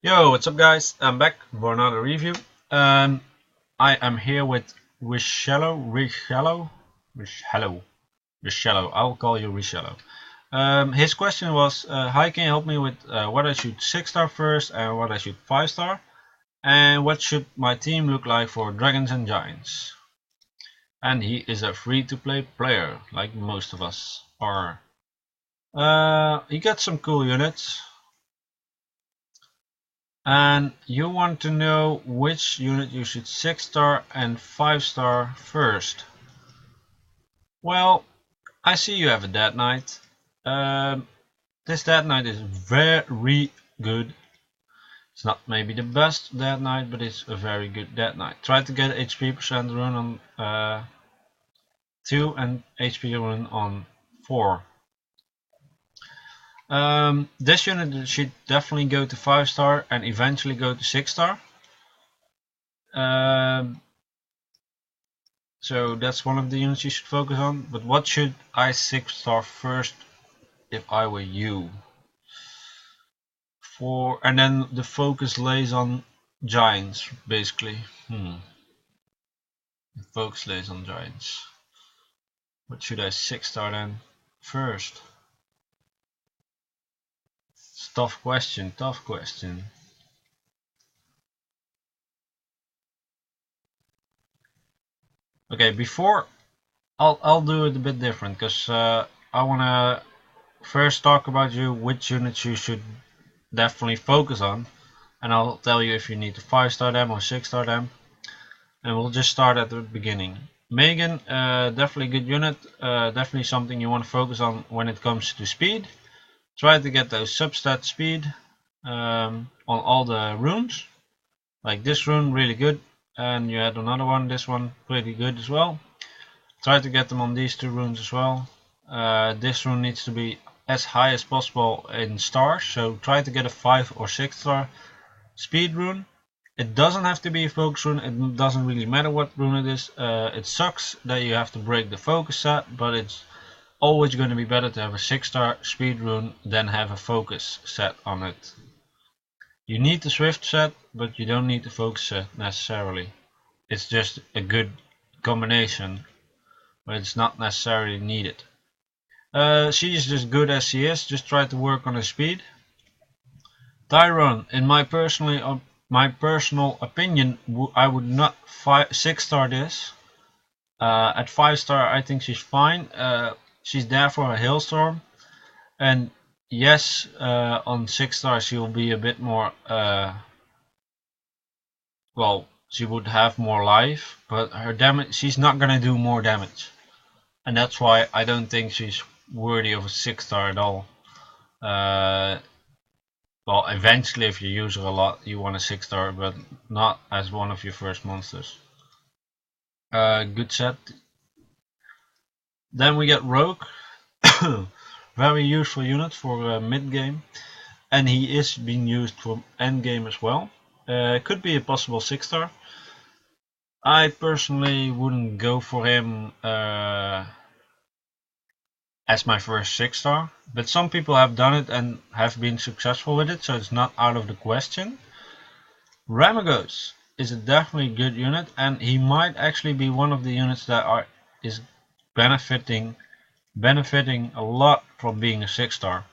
Yo, what's up guys? I'm back for another review. Um, I am here with Righello. I'll call you Righello. His question was, hi, can you help me with what I should 6-star first and what I should 5-star? And what should my team look like for Dragons and Giants? And he is a free-to-play player, like most of us are. He got some cool units. And you want to know which unit you should 6-star and 5-star first. Well, I see you have a Dead Knight. This Dead Knight is very good. It's not maybe the best Dead Knight, but it's a very good Dead Knight. Try to get HP percent rune on 2 and HP rune on 4. This unit should definitely go to 5-star and eventually go to 6-star. So that's one of the units you should focus on. But what should I 6-star first if I were you? And then the focus lays on giants, basically. The focus lays on giants. What should I 6-star then first? It's a tough question, tough question. Okay, before I'll do it a bit different because I wanna first talk about which units you should definitely focus on, and I'll tell you if you need to 5-star them or 6-star them, and we'll just start at the beginning. Megan, definitely good unit, definitely something you want to focus on when it comes to speed. Try to get those substat speed on all the runes, like this rune really good, and you had another one, this one pretty good as well. Try to get them on these two runes as well. This rune needs to be as high as possible in stars, so try to get a 5 or 6-star speed rune. It doesn't have to be a focus rune, it doesn't really matter what rune it is. It sucks that you have to break the focus set, but it's always going to be better to have a 6-star speed rune than have a focus set on it. You need the swift set, but you don't need the focus set necessarily. It's just a good combination, but it's not necessarily needed. She is just good as she is, just try to work on her speed. Tyrone, in my personal opinion, I would not 6-star this. At 5-star I think she's fine. She's there for a hailstorm, and yes, on 6-star she will be a bit more, well, she would have more life, but her damage, she's not gonna do more damage, and that's why I don't think she's worthy of a 6-star at all. Well, eventually if you use her a lot you want a 6-star, but not as one of your first monsters. Good set. Then we get Rogue. Very useful unit for mid game, and he is being used for end game as well. Could be a possible 6-star. I personally wouldn't go for him as my first 6-star, but some people have done it and have been successful with it, so it's not out of the question. Ramagos is a definitely good unit, and he might actually be one of the units that is benefiting a lot from being a 6-star.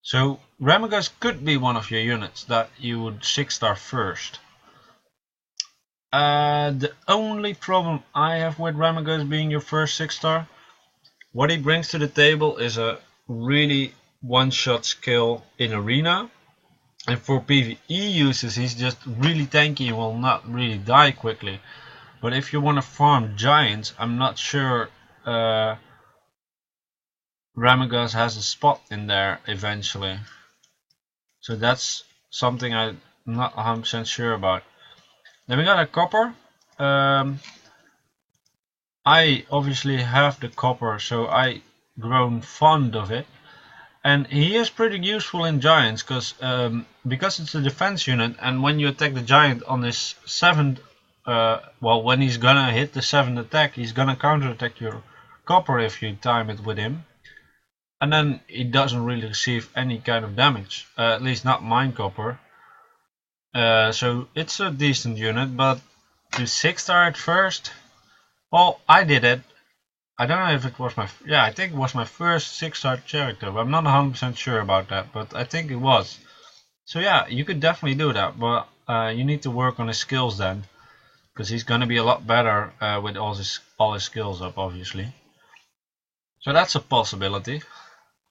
So Ramagos could be one of your units that you would 6-star first. The only problem I have with Ramagos being your first 6-star, what he brings to the table is a really one-shot skill in arena, and for PvE uses he's just really tanky and will not really die quickly. But if you want to farm giants, I'm not sure Ramagos has a spot in there eventually. So that's something I'm not 100% sure about. Then we got a copper. I obviously have the copper, so I grown fond of it, and he is pretty useful in giants because it's a defense unit, and when you attack the giant on his 7th, well, when he's gonna hit the 7th attack, he's gonna counter attack your copper if you time it with him, and then he doesn't really receive any kind of damage, at least not mine copper. So it's a decent unit, but to 6-star at first, well, I did it. I don't know if it was yeah, I think it was my first 6-star character, but I'm not 100% sure about that, but I think it was. So yeah, you could definitely do that, but you need to work on his skills then, because he's gonna be a lot better with all his skills up, obviously. So that's a possibility.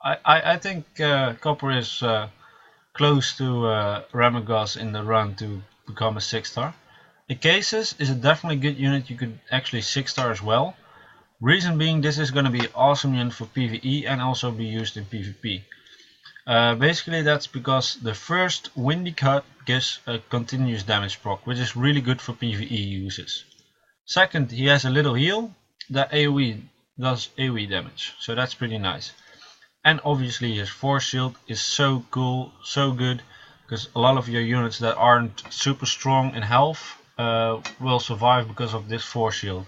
I think Copper is close to Ramagos in the run to become a 6-star. Acasis is a definitely good unit you could actually 6-star as well. Reason being, this is going to be an awesome unit for PvE and also be used in PvP. Basically that's because the first Windy Cut gives a continuous damage proc, which is really good for PvE uses. Second, he has a little heal that AoE does AoE damage, so that's pretty nice. And obviously his force shield is so cool, so good, because a lot of your units that aren't super strong in health will survive because of this force shield.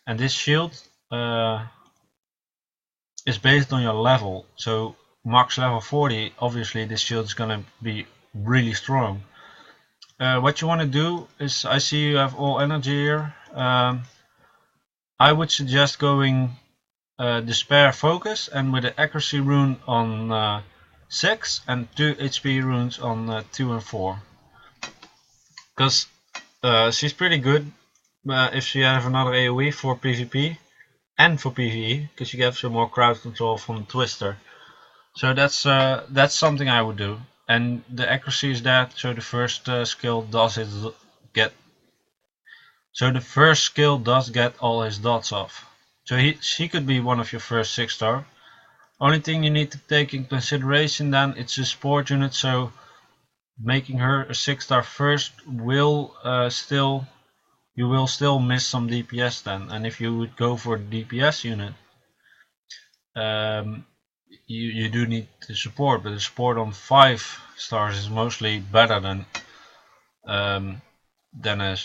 And this shield is based on your level, so max level 40, obviously this shield is gonna be really strong. What you want to do is, I see you have all energy here. I would suggest going Despair Focus and with the accuracy rune on 6 and 2 HP runes on 2 and 4. Because she's pretty good if you have another AoE for PvP and for PvE, because you get some more crowd control from Twister. So that's something I would do. And the accuracy is that, so the first skill does get all his dots off. So she could be one of your first 6-star. Only thing you need to take in consideration then, it's a support unit, so making her a 6-star first will you will still miss some DPS then. And if you would go for the DPS unit, you do need the support, but the support on 5 stars is mostly better than a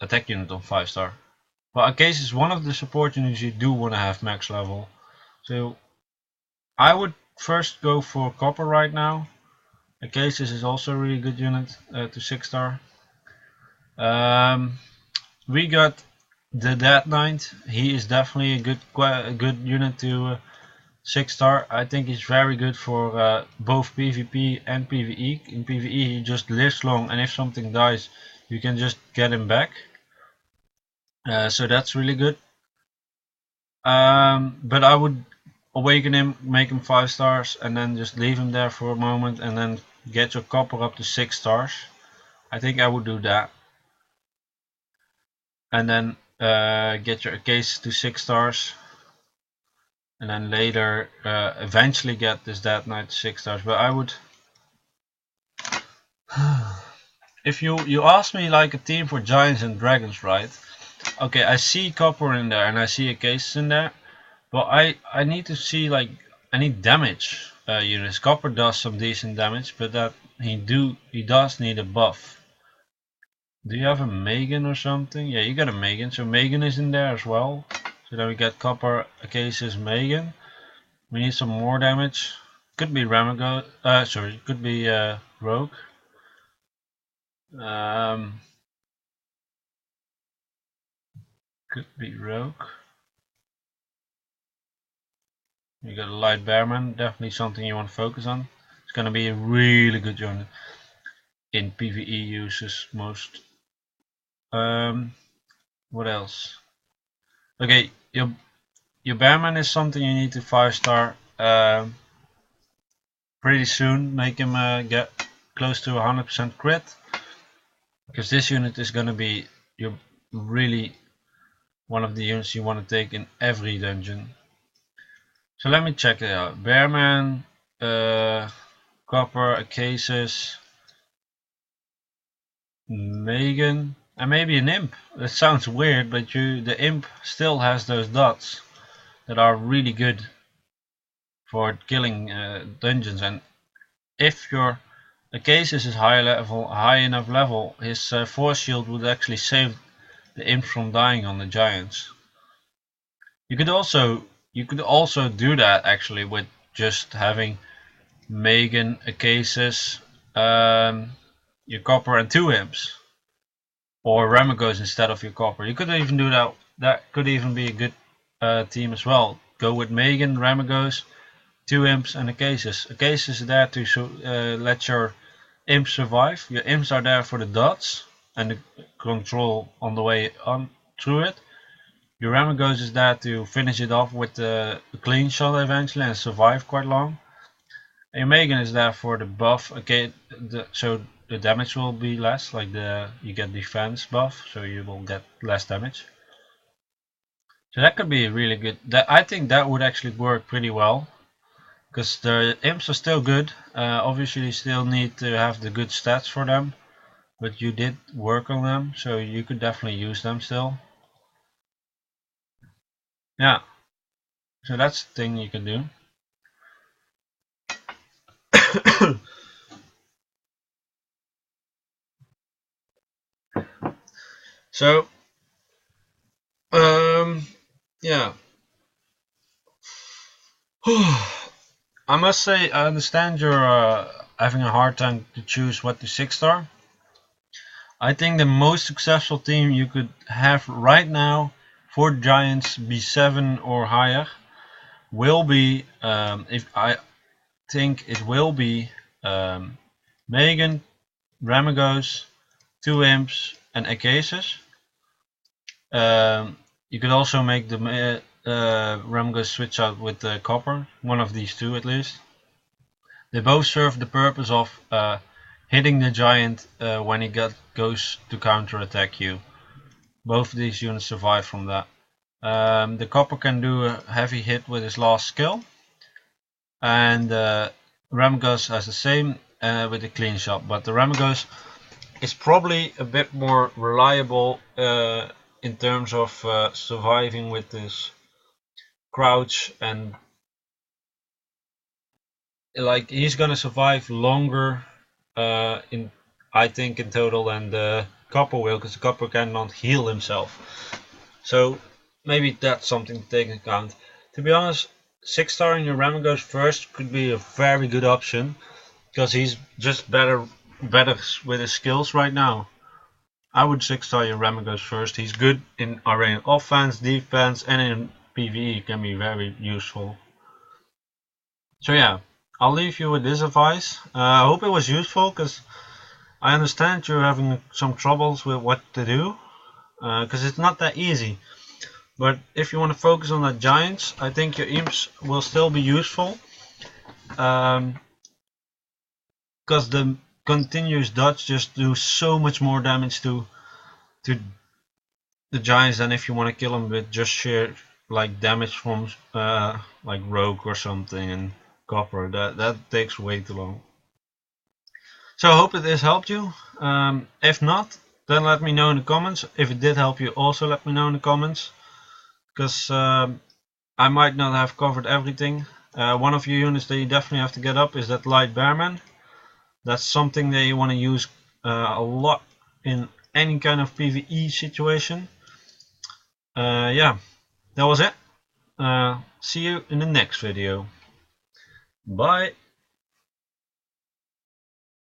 attack unit on 5-star. But Acasis is one of the support units you do want to have max level. So I would first go for Copper right now. Acasis is also a really good unit to 6-star. We got the Dead Knight. He is definitely a good unit to 6-star. I think he's very good for both PvP and PvE. In PvE he just lives long, and if something dies you can just get him back. So that's really good. But I would awaken him, make him 5 stars, and then just leave him there for a moment, and then get your Copper up to 6 stars. I think I would do that. And then get your Acasis to 6 stars. And then later eventually get this Dead Knight to 6 stars. But I would... if you ask me like a team for Giants and Dragons, right? Okay, I see Copper in there and I see Acasis in there. But I need to see, like, I need damage units. Copper does some decent damage, but that he does need a buff. Do you have a Megan or something? Yeah, you got a Megan, so Megan is in there as well. So then we got Copper, Acasis, Megan. We need some more damage. Could be Ramago. Sorry, could be Rogue. Could be Rogue. You got a Light Bearman, definitely something you want to focus on. It's gonna be a really good unit in PvE uses most. What else? Okay, your Bearman is something you need to 5-star pretty soon. Make him get close to 100% crit, because this unit is gonna be really one of the units you want to take in every dungeon. So let me check it out. Bearman, Copper, Acasis, Megan, and maybe an Imp. That sounds weird, but the Imp still has those dots that are really good for killing dungeons. And if your Acasis is high enough level, his force shield would actually save the Imps from dying on the Giants. You could also do that actually with just having Megan, Acasis, your copper and 2 imps, or Ramagos instead of your copper. You could even do that. That could even be a good team as well. Go with Megan, Ramagos, 2 imps, and Acacius. Acacius is there to let your imps survive. Your imps are there for the dots and the control on the way on through it. Your Ramagos is there to finish it off with a clean shot eventually and survive quite long. And your Megan is there for the buff. Okay, so the damage will be less, like you get defense buff, so you will get less damage. So that could be really good. I think that would actually work pretty well, because the imps are still good. Obviously you still need to have the good stats for them, but you did work on them, so you could definitely use them still. Yeah, so that's the thing you can do. So yeah. I must say, I understand you're having a hard time to choose what to 6-star. I think the most successful team you could have right now for Giants B7 or higher will be, if I think it will be, Megan, Ramagos, 2 imps, and Acacius. You could also make the Ramagos switch out with the copper, one of these two at least. They both serve the purpose of hitting the giant when he goes to counter-attack you. Both of these units survive from that. The copper can do a heavy hit with his last skill, and Ramagos has the same with a clean shot, but the Ramagos is probably a bit more reliable in terms of surviving with this crouch, and like he's gonna survive longer I think in total than the copper will, because the copper cannot heal himself. So maybe that's something to take into account. To be honest, 6-starring your Ramagos first could be a very good option, because he's just better with his skills right now. I would 6-star your Ramagos first. He's good in arena offense, defense, and in PvE can be very useful. So yeah, I'll leave you with this advice. I hope it was useful, because I understand you're having some troubles with what to do, because it's not that easy. But if you want to focus on the giants, I think your imps will still be useful, because the continuous dodge just do so much more damage to the giants than if you want to kill them with just sheer like damage from like rogue or something and copper. That takes way too long. So I hope that this helped you. If not, then let me know in the comments. If it did help you, also let me know in the comments, because I might not have covered everything. One of your units that you definitely have to get up is that light bearman. That's something that you want to use a lot in any kind of PvE situation. Yeah, that was it. See you in the next video. Bye.